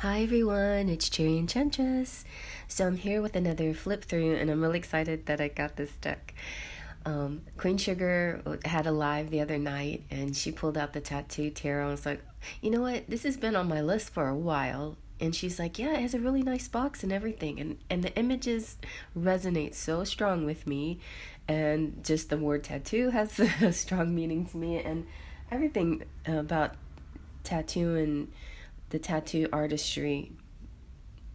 Hi everyone, it's Cherry Enchantress. So I'm here with another flip through and I'm really excited that I got this deck. Queen Sugar had a live the other night and she pulled out the Tattoo Tarot and was like, you know what, this has been on my list for a while. And she's like, yeah, it has a really nice box and everything. And the images resonate so strong with me. And just the word tattoo has a strong meaning to me. And everything about tattoo and the tattoo artistry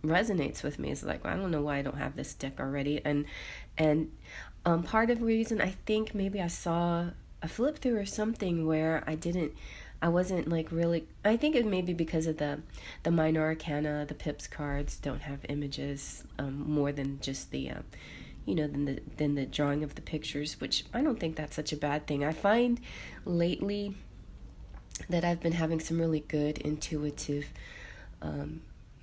resonates with me. It's like, well, I don't know why I don't have this deck already. And part of the reason, I think maybe I saw a flip through or something where I wasn't like really, I think it may be because of the minor arcana, the pips cards don't have images more than just the than the drawing of the pictures, which I don't think that's such a bad thing. I find lately that I've been having some really good intuitive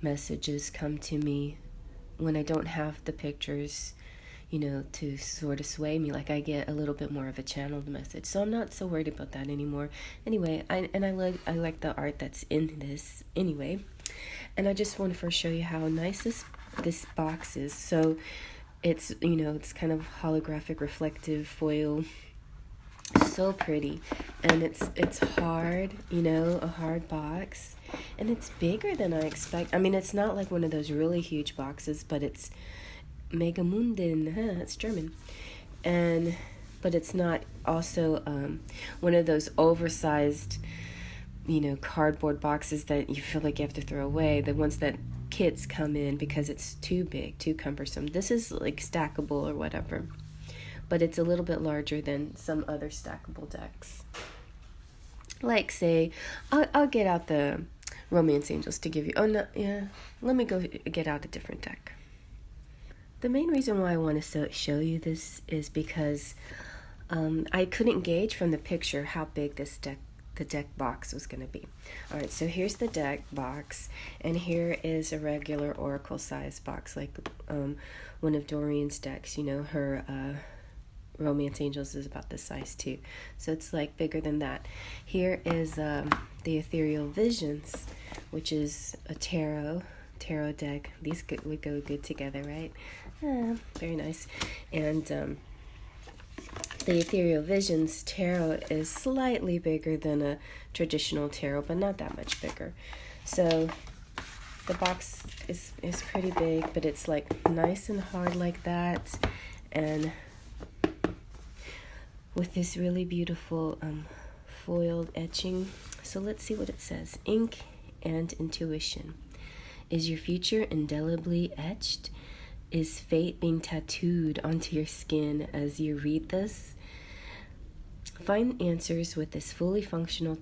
messages come to me when I don't have the pictures, to sort of sway me. Like I get a little bit more of a channeled message, so I'm not so worried about that anymore. Anyway, I like the art that's in this anyway, and I just want to first show you how nice this box is. So it's it's kind of holographic reflective foil. So pretty, and it's hard, a hard box, and it's bigger than I expect. I mean, it's not like one of those really huge boxes, but it's Megamunden, it's German, but it's not also one of those oversized, cardboard boxes that you feel like you have to throw away. The ones that kids come in because it's too big, too cumbersome. This is like stackable or whatever, but it's a little bit larger than some other stackable decks. Like, say, I'll get out the Romance Angels to give you, let me go get out a different deck. The main reason why I want to show you this is because I couldn't gauge from the picture how big the deck box was going to be. Alright, so here's the deck box, and here is a regular oracle size box, like one of Doreen's decks. Her Romance Angels is about this size too, so it's like bigger than that. Here is the Ethereal Visions, which is a tarot deck. These would go good together, right? Very nice. And the Ethereal Visions tarot is slightly bigger than a traditional tarot, but not that much bigger. So the box is pretty big, but it's like nice and hard like that, and with this really beautiful foiled etching. So let's see what it says. Ink and intuition. Is your future indelibly etched? Is fate being tattooed onto your skin as you read this? Find answers with this fully functional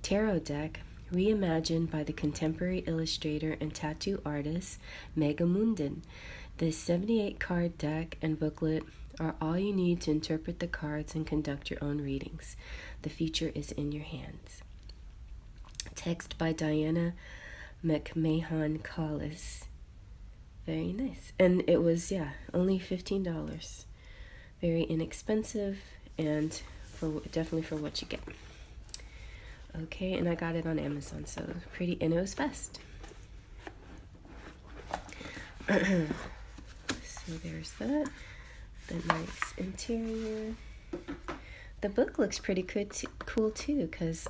tarot deck, reimagined by the contemporary illustrator and tattoo artist Megamunden. This 78 card deck and booklet are all you need to interpret the cards and conduct your own readings. The future is in your hands. Text by Diana McMahon Collis. Very nice. And it was, only $15. Very inexpensive, and definitely for what you get. Okay, and I got it on Amazon, so pretty, and it was fast. So there's that. The nice interior. The book looks pretty cool too, because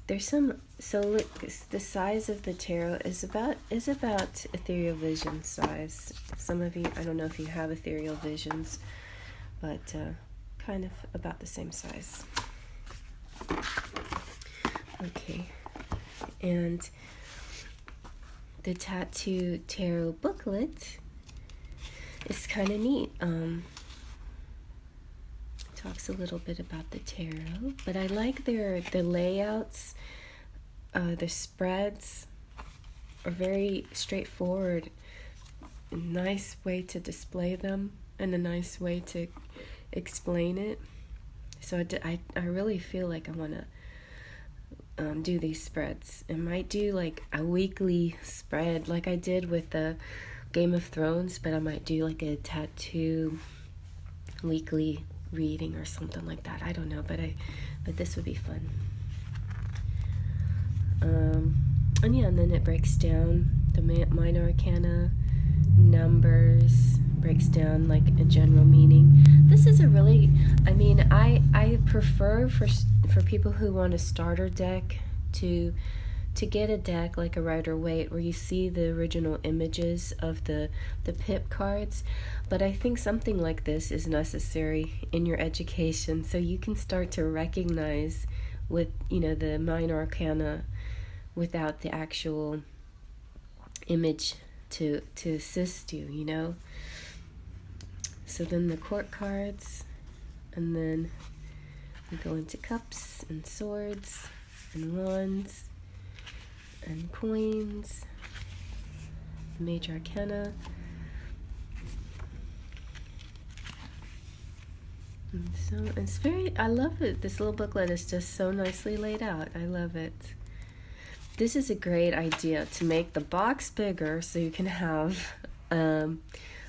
there's some. So look, the size of the tarot is about Ethereal Vision size. Some of you, I don't know if you have Ethereal Visions, but kind of about the same size. Okay, and the Tattoo Tarot booklet is kind of neat. Talks a little bit about the tarot, but I like the layouts. The spreads are very straightforward. A nice way to display them and a nice way to explain it. So I really feel like I want to do these spreads. I might do like a weekly spread like I did with the Game of Thrones, but I might do like a tattoo weekly reading or something like that. I don't know, but this would be fun. And yeah, and then it breaks down the minor arcana, numbers, breaks down like a general meaning. This is a really, I mean, I prefer for people who want a starter deck to get a deck like a Rider-Waite where you see the original images of the pip cards, but I think something like this is necessary in your education so you can start to recognize with, you know, the minor arcana without the actual image to assist you, you know. So then the court cards, and then we go into cups and swords and wands and coins, major arcana. And so it's very, I love it. This little booklet is just so nicely laid out. I love it. This is a great idea to make the box bigger so you can have a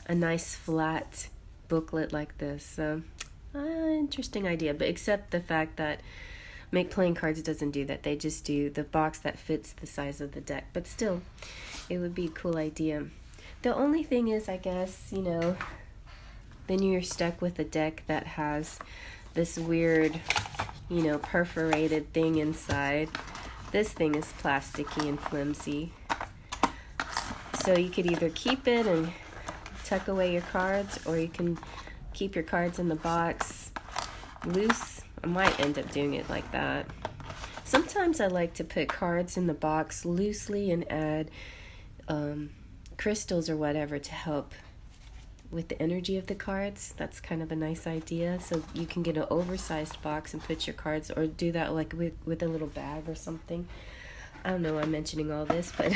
nice flat booklet like this. So, interesting idea, but except the fact that Make Playing Cards doesn't do that. They just do the box that fits the size of the deck. But still, it would be a cool idea. The only thing is, I guess, you know, then you're stuck with a deck that has this weird, you know, perforated thing inside. This thing is plasticky and flimsy. So you could either keep it and tuck away your cards, or you can keep your cards in the box loose. I might end up doing it like that. Sometimes I like to put cards in the box loosely and add crystals or whatever to help with the energy of the cards. That's kind of a nice idea. So you can get an oversized box and put your cards, or do that like with a little bag or something. I don't know why I'm mentioning all this, but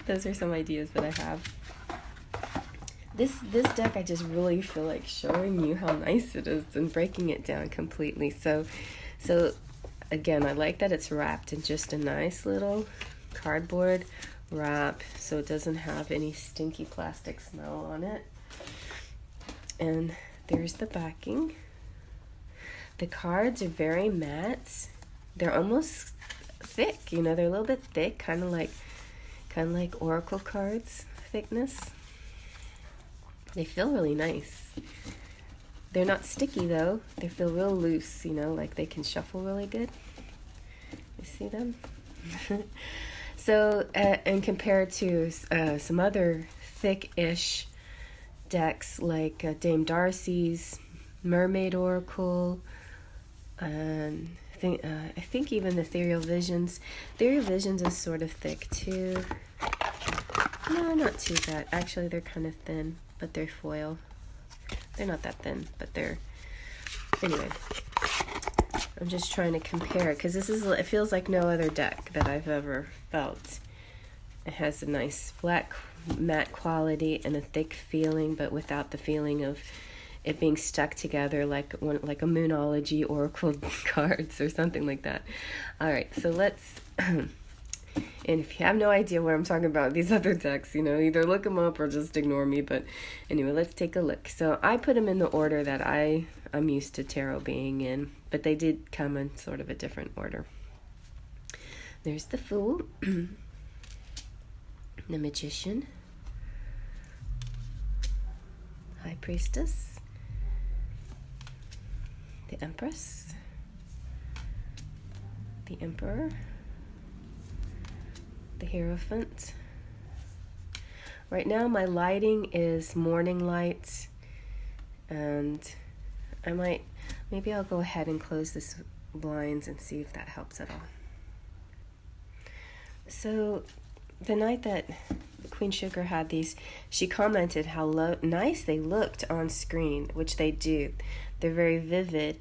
those are some ideas that I have. This deck, I just really feel like showing you how nice it is and breaking it down completely. So again, I like that it's wrapped in just a nice little cardboard wrap, so it doesn't have any stinky plastic smell on it. And there's the backing. The cards are very matte. They're almost thick, you know, they're a little bit thick, kind of like oracle cards thickness. They feel really nice. They're not sticky though. They feel real loose, you know, like they can shuffle really good. You see them? So, and compared to some other thick-ish decks like Dame Darcy's Mermaid Oracle, and I think even the Ethereal Visions. Ethereal Visions is sort of thick too. No, not too bad. Actually, they're kind of thin, but they're foil. They're not that thin, but they're... Anyway, I'm just trying to compare it, because it feels like no other deck that I've ever felt. It has a nice flat matte quality and a thick feeling, but without the feeling of it being stuck together like a Moonology Oracle cards or something like that. All right, so let's... And if you have no idea what I'm talking about, these other decks, you know, either look them up or just ignore me. But anyway, let's take a look. So I put them in the order that I'm used to tarot being in, but they did come in sort of a different order. There's the Fool, the Magician, High Priestess, the Empress, the Emperor, the Hierophant. Right now my lighting is morning light, and maybe I'll go ahead and close this blinds and see if that helps at all. So the night that Queen Sugar had these, she commented how nice they looked on screen, which they do. They're very vivid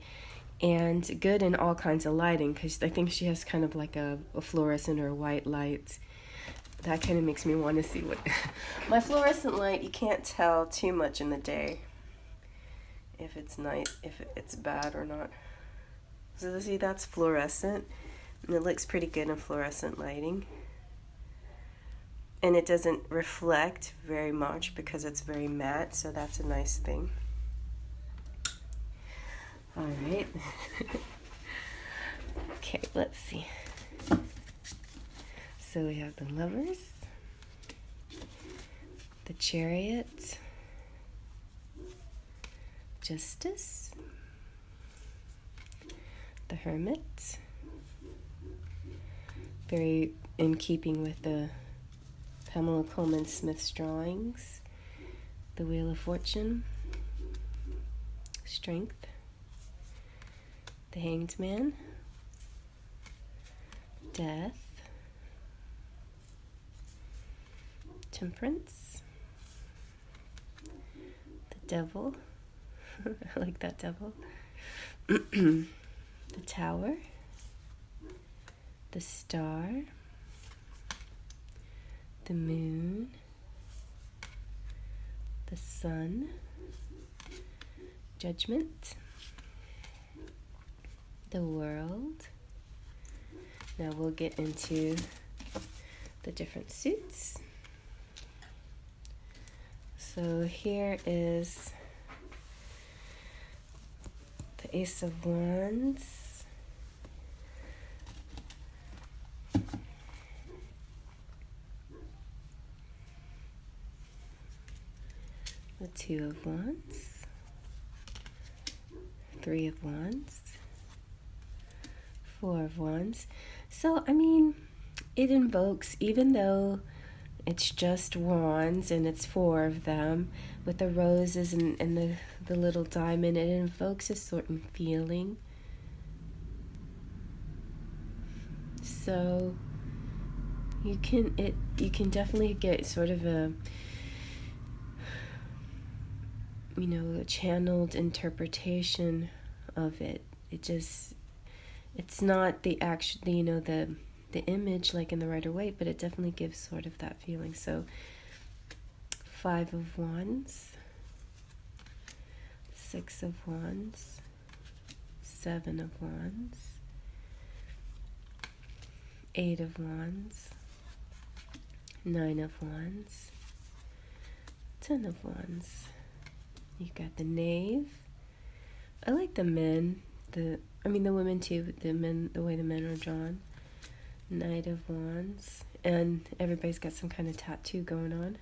and good in all kinds of lighting, because I think she has kind of like a fluorescent or white light. That kind of makes me want to see what... My fluorescent light, you can't tell too much in the day if it's night, if it's bad or not. So see, that's fluorescent, and it looks pretty good in fluorescent lighting. And it doesn't reflect very much because it's very matte, so that's a nice thing. All right. Okay, let's see. So we have the Lovers, the Chariot, Justice, the Hermit, very in keeping with the Pamela Coleman Smith's drawings, the Wheel of Fortune, Strength, the Hanged Man, Death, Temperance, the Devil, I like that Devil, the Tower, the Star, the Moon, the Sun, Judgment, the World. Now we'll get into the different suits. So here is the Ace of Wands, the Two of Wands, Three of Wands, Four of Wands. So, I mean, it invokes, even though it's just wands and it's four of them, with the roses and the little diamond, it invokes a certain feeling. So you can definitely get sort of a, you know, a channeled interpretation of it. It's not the actual, you know, the image like in the Rider-Waite, but it definitely gives sort of that feeling. So Five of Wands, Six of Wands, Seven of Wands, Eight of Wands, Nine of Wands, Ten of Wands. You got the Knave. I like the men, the women too, but the men, the way the men are drawn. Knight of Wands, and everybody's got some kind of tattoo going on.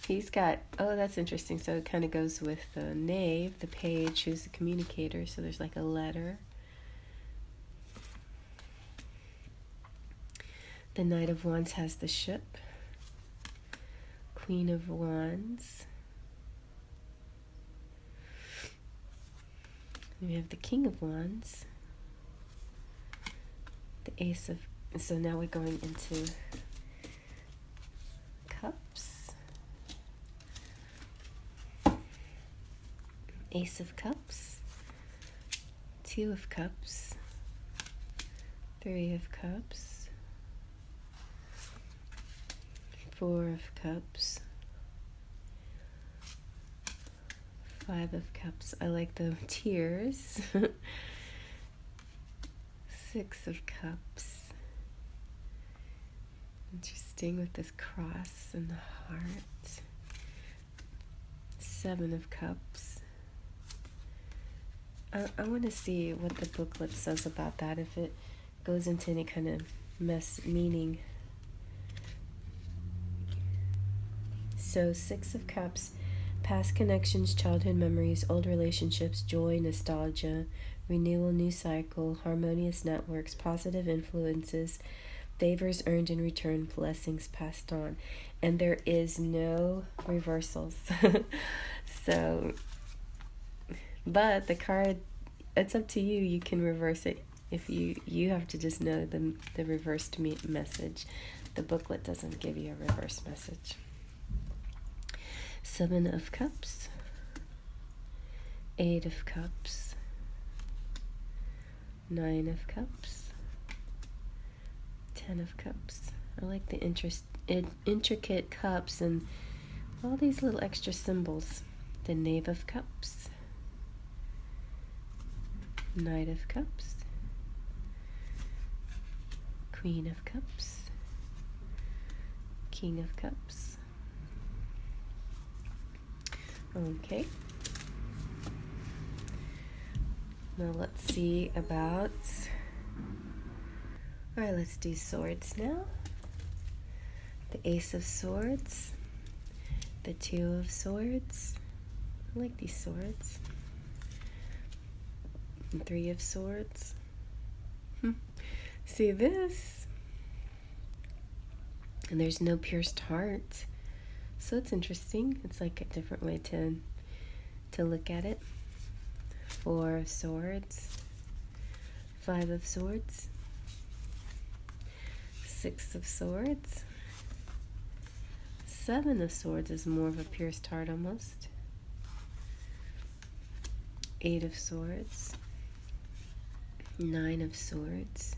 He's got, oh, that's interesting. So it kind of goes with the Knave, the Page, who's the communicator. So there's like a letter. The Knight of Wands has the ship. Queen of Wands. We have the King of Wands. The Ace of, so now we're going into Cups. Ace of Cups. Two of Cups. Three of Cups. Four of Cups. Five of Cups. I like the tears. Six of Cups. Interesting with this cross and the heart. Seven of Cups. I want to see what the booklet says about that, if it goes into any kind of meaning. So Six of Cups. Past connections, childhood memories, old relationships, joy, nostalgia, renewal, new cycle, harmonious networks, positive influences, favors earned in return, blessings passed on. And there is no reversals. So, but the card, it's up to you. You can reverse it. If you have to just know the reversed message. The booklet doesn't give you a reverse message. Seven of Cups, Eight of Cups, Nine of Cups, Ten of Cups. I like the intricate cups and all these little extra symbols. The Knave of Cups, Knight of Cups, Queen of Cups, King of Cups. Okay. Now let's see about Alright, let's do swords now. The Ace of Swords, the Two of Swords. I like these swords. And Three of Swords. See this? And there's no pierced heart. So it's interesting. It's like a different way to look at it. Four of Swords. Five of Swords. Six of Swords. Seven of Swords is more of a pierced heart almost. Eight of Swords. Nine of Swords.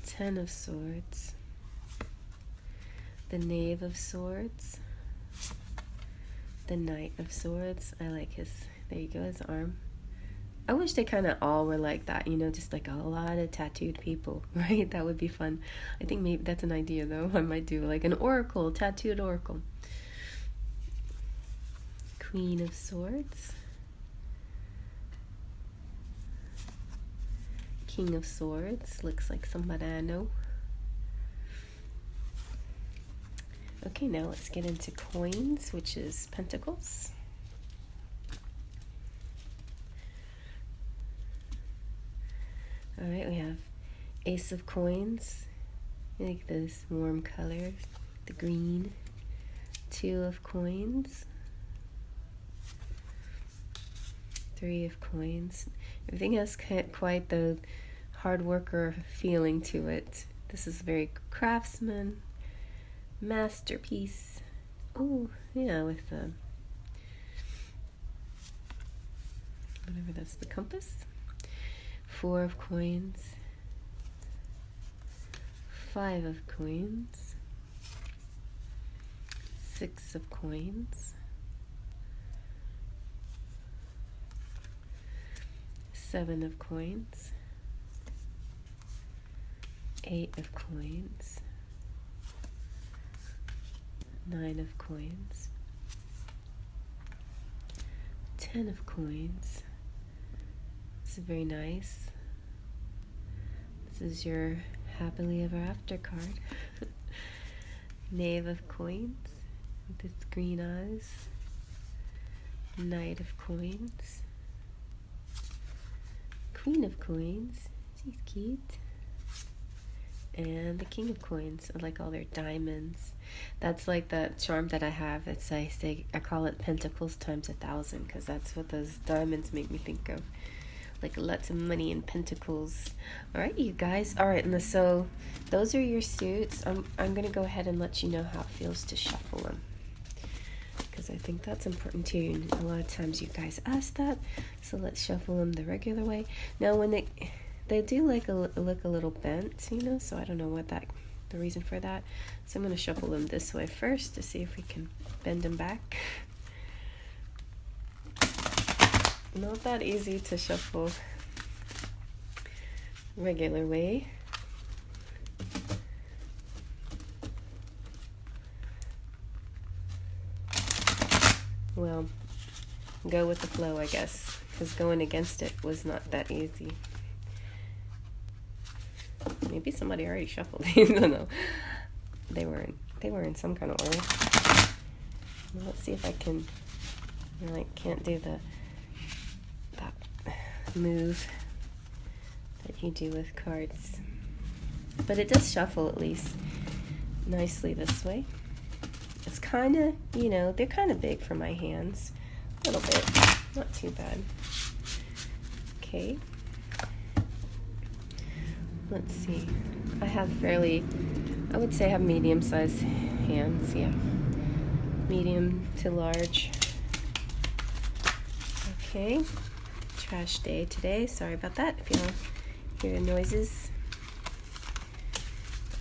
10 of Swords. The Knave of Swords. The Knight of Swords. I like his, there you go, his arm. I wish they kind of all were like that, you know, just like a lot of tattooed people, right? That would be fun. I think maybe that's an idea, though. I might do like an oracle, tattooed oracle. Queen of Swords. King of Swords. Looks like somebody I know. Okay, now let's get into coins, which is pentacles. All right, we have Ace of Coins. I like those warm colors, the green. Two of Coins. Three of Coins. Everything has quite the hard worker feeling to it. This is very craftsman, masterpiece. Oh, yeah, with the whatever, that's the compass. Four of Coins. Five of Coins. Six of Coins. Seven of Coins. Eight of Coins. Nine of Coins. 10 of Coins. This is very nice. This is your happily ever after card. Knave of Coins with its green eyes. Knight of Coins. Queen of Coins. She's cute. And the King of Coins. I like all their diamonds. That's like the charm that I have. It's I call it Pentacles times 1,000 because that's what those diamonds make me think of. Like lots of money and pentacles. All right, you guys. All right, and so those are your suits. I'm gonna go ahead and let you know how it feels to shuffle them because I think that's important too. And a lot of times you guys ask that, so let's shuffle them the regular way. Now, when they do like look a little bent, you know. So I don't know what the reason for that. So I'm gonna shuffle them this way first to see if we can bend them back. Not that easy to shuffle regular way. Well, go with the flow, I guess, because going against it was not that easy. Maybe somebody already shuffled these. I don't know. They were in some kind of order. Well, let's see if I can. I can't do that move that you do with cards, but it does shuffle at least nicely this way. It's kind of, you know, they're kind of big for my hands, a little bit, not too bad. Okay, let's see. I would say I have medium-sized hands. Yeah, medium to large. Okay. Trash day today. Sorry about that if you don't hear the noises.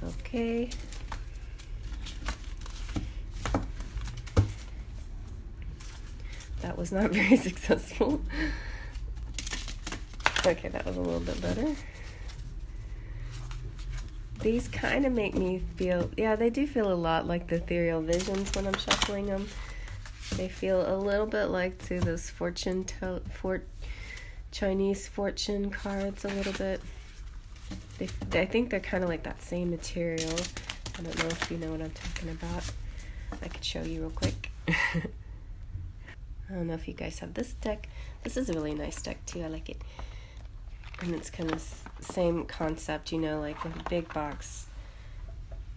Okay. That was not very successful. Okay, that was a little bit better. These kind of make me feel, yeah, they do feel a lot like the ethereal visions when I'm shuffling them. They feel a little bit like to those Chinese fortune cards a little bit. I think they're kind of like that same material. I don't know if you know what I'm talking about. I could show you real quick. I don't know if you guys have this deck. This is a really nice deck too. I like it. And it's kind of same concept, you know, like with a big box.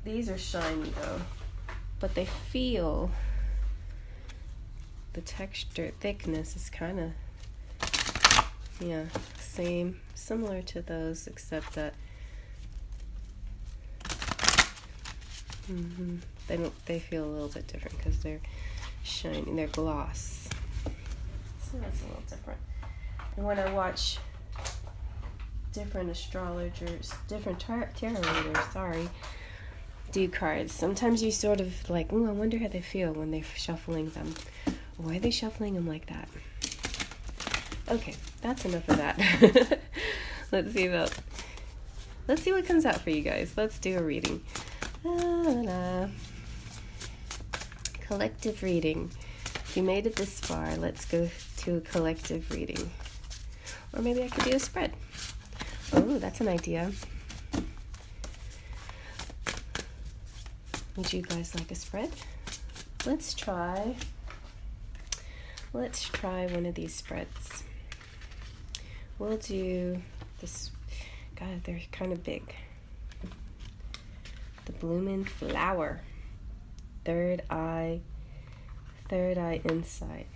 These are shiny though, but they feel, the texture, thickness is kind of, yeah, similar to those, except that they feel a little bit different because they're shiny, they're gloss. So that's a little different. And when I watch different astrologers, different tarot readers, do cards, sometimes you sort of like, ooh, I wonder how they feel when they're shuffling them. Why are they shuffling them like that? Okay, that's enough of that. Let's see what comes out for you guys. Let's do a reading. Collective reading. If you made it this far, let's go to a collective reading. Or maybe I could do a spread. Oh, that's an idea. Would you guys like a spread? Let's try one of these spreads. We'll do this. God, they're kind of big. The Blooming Flower. Third eye insight.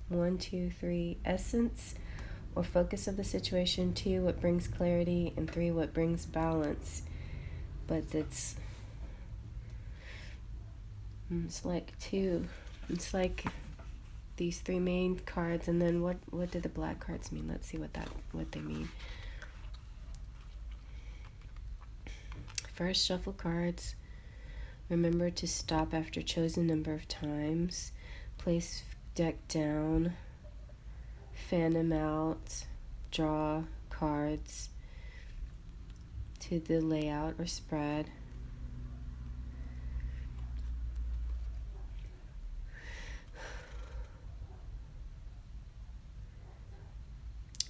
1, 2, 3. Essence or focus of the situation. 2, what brings clarity. And 3, what brings balance. But it's like these 3 main cards, and then what do the black cards mean? Let's see what they mean. First, shuffle cards. Remember to stop after chosen number of times. Place deck down. Fan them out. Draw cards to the layout or spread.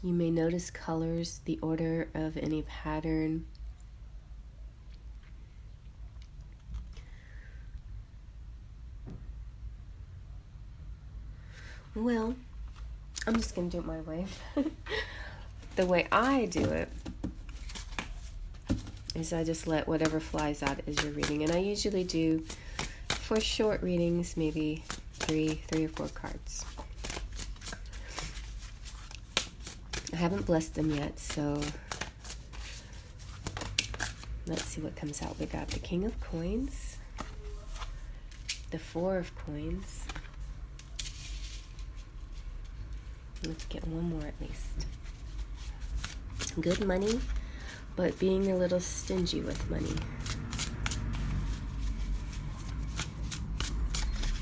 You may notice colors, the order of any pattern. Well, I'm just going to do it my way. The way I do it is I just let whatever flies out as you're reading. And I usually do, for short readings, maybe three or four cards. I haven't blessed them yet, so let's see what comes out. We got the King of Coins, the Four of Coins. Let's get one more at least. Good money, but being a little stingy with money.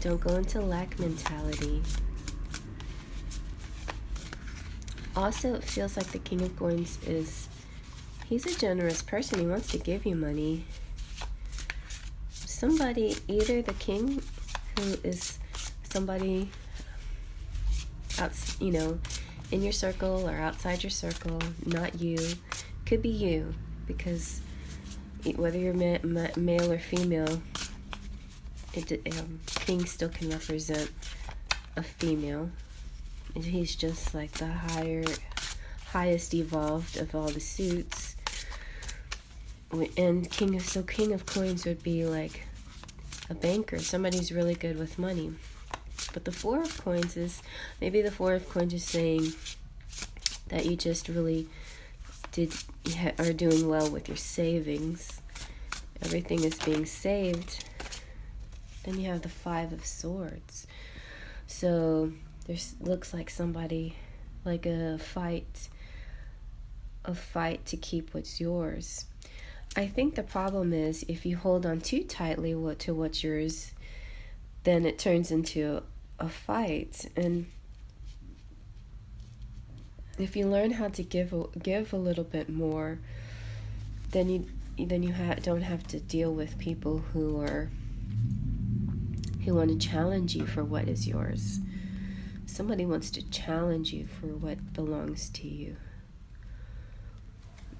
Don't go into lack mentality. Also, it feels like the King of Coins he's a generous person. He wants to give you money. Somebody, either the king, who is somebody in your circle or outside your circle, not you, could be you, because whether you're male or female, king still can represent a female. And he's just like the highest evolved of all the suits. And King of Coins would be like a banker, somebody who's really good with money. But the Four of Coins is, maybe the Four of Coins is saying that you just really are doing well with your savings. Everything is being saved. Then you have the Five of Swords. So looks like somebody, like a fight to keep what's yours. I think the problem is if you hold on too tightly to what's yours, then it turns into a fight. And if you learn how to give a little bit more, then you don't have to deal with people who want to challenge you for what is yours. Somebody wants to challenge you for what belongs to you.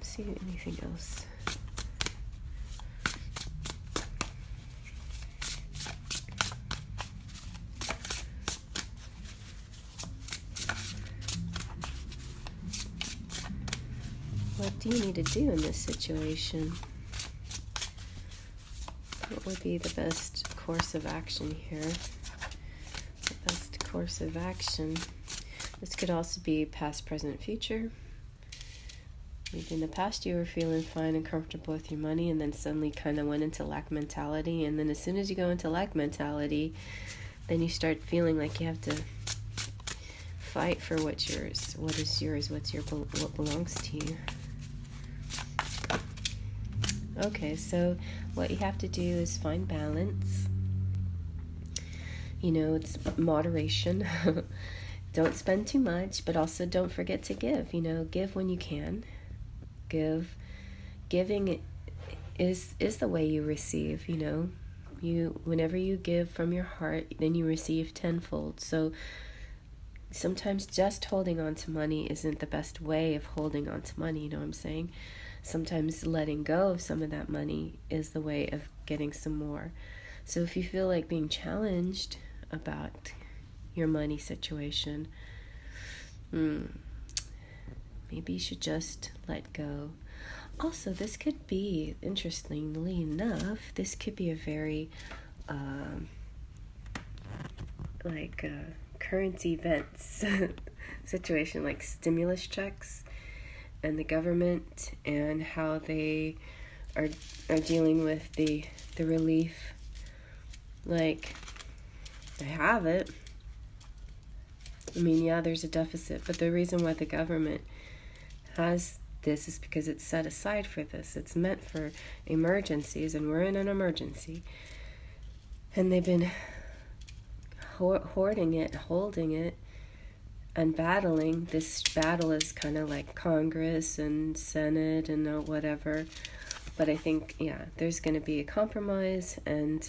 see anything else. What do you need to do in this situation? What would be the best course of action here? The best course of action. This could also be past, present, future. Maybe in the past you were feeling fine and comfortable with your money, and then suddenly kind of went into lack mentality. And then as soon as you go into lack mentality, then you start feeling like you have to fight for what's yours. What is yours? What belongs to you? Okay, so what you have to do is find balance. You know, it's moderation. Don't spend too much, but also don't forget to give. You know, give when you can. Giving is the way you receive, you know. Whenever you give from your heart, then you receive tenfold. So sometimes just holding on to money isn't the best way of holding on to money, you know what I'm saying? Sometimes letting go of some of that money is the way of getting some more. So if you feel like being challenged about your money situation, maybe you should just let go. Also, this could be, interestingly enough, this could be a very current events situation, like stimulus checks and the government and how they are dealing with the relief. Like, they have it. I mean, yeah, there's a deficit, but the reason why the government has this is because it's set aside for this. It's meant for emergencies, and we're in an emergency. And they've been hoarding it, holding it, and battling. This battle is kind of like Congress and Senate and whatever. But I think, yeah, there's going to be a compromise, and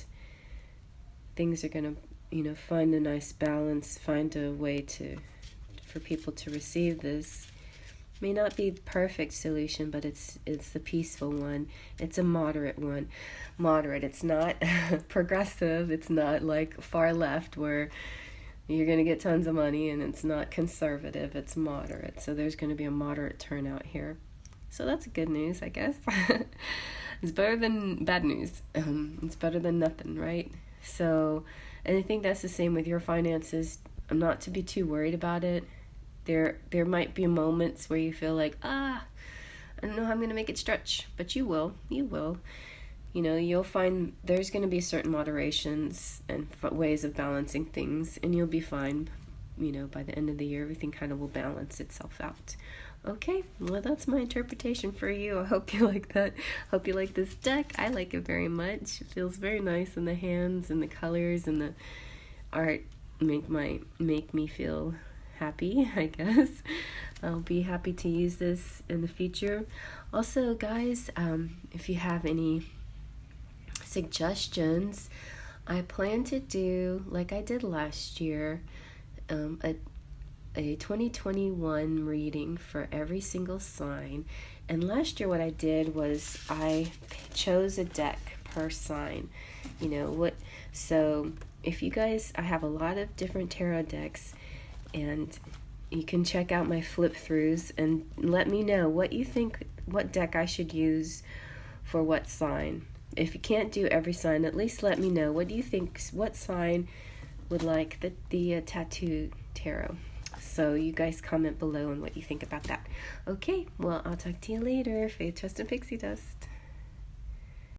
things are going to, you know, find a nice balance, find a way for people to receive this. May not be the perfect solution, but it's the peaceful one. It's a moderate one. Moderate. It's not progressive. It's not like far left where you're going to get tons of money, and it's not conservative. It's moderate. So there's going to be a moderate turnout here. So that's good news, I guess. It's better than bad news. It's better than nothing, right? So, and I think that's the same with your finances. I'm not to be too worried about it. There might be moments where you feel like, I don't know how I'm going to make it stretch, but you will. You know, you'll find there's going to be certain moderations and ways of balancing things, and you'll be fine. You know, by the end of the year, everything kind of will balance itself out. Okay, well, that's my interpretation for you. I hope you like that. Hope you like this deck. I like it very much. It feels very nice in the hands, and the colors and the art make me feel happy, I guess. I'll be happy to use this in the future. Also, guys, if you have any suggestions, I plan to do, like I did last year, a 2021 reading for every single sign. And last year what I did was I chose a deck per sign. You know what? So if you guys, I have a lot of different tarot decks, and you can check out my flip throughs and let me know what you think, what deck I should use for what sign. If you can't do every sign, at least let me know. What do you think, what sign would like the tattoo tarot? So you guys comment below on what you think about that. Okay, well, I'll talk to you later. Faith, Trust, and Pixie Dust.